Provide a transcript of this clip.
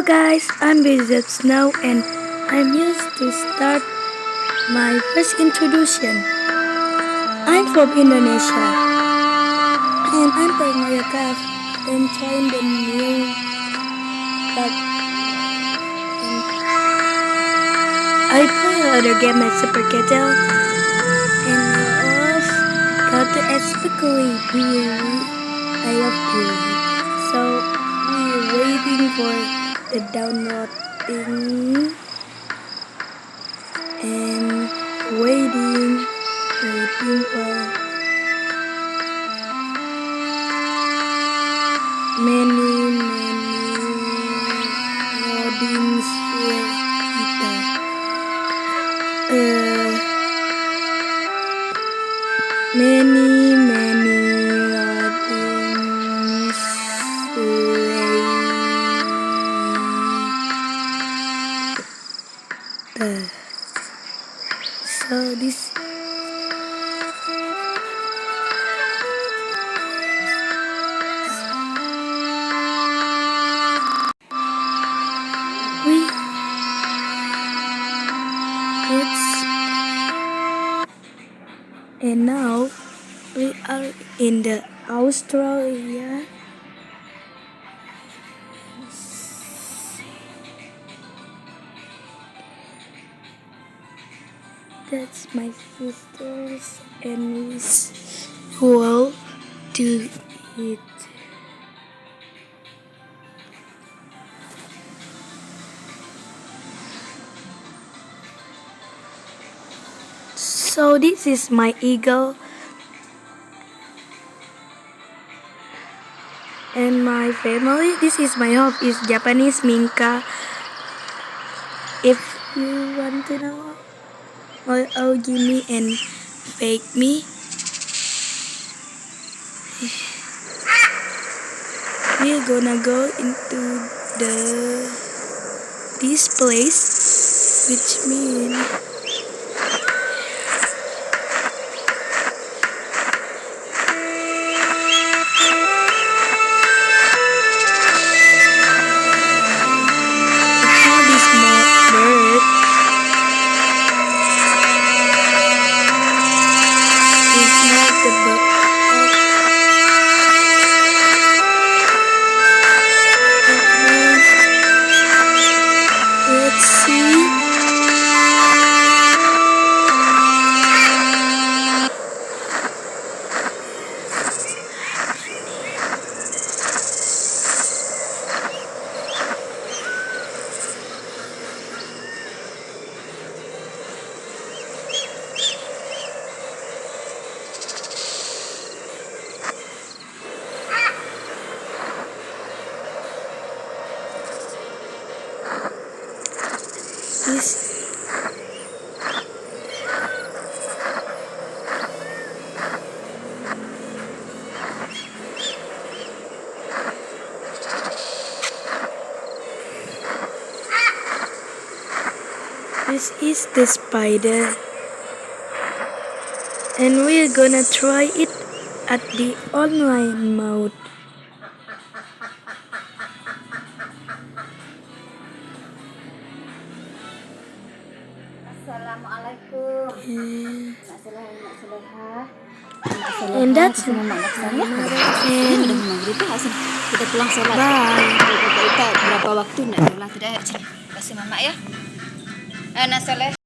Hello guys, I'm blizzardsn0w and I'm here to start my first introduction. I'm from Indonesia and I'm playing Minecraft and trying the new but I play another game like Super Kettle and I love how to especially Billy. I love Billy. So we're waiting for the downloading and waiting for many loadings later. Many loadings later. So this and now we are in the Australia. That's my sisters and we will do it. So this is my eagle and my family. This is my home is Japanese Minka. If you want to know or give me and fake me, we're gonna go into this place, which means this is the spider and we're gonna try it at the online mode. Assalamualaikum. And that's kita pulang sholat. Bye. Kita berapa waktu nak sholat tidak? Kasih mama ya. Ana soleh.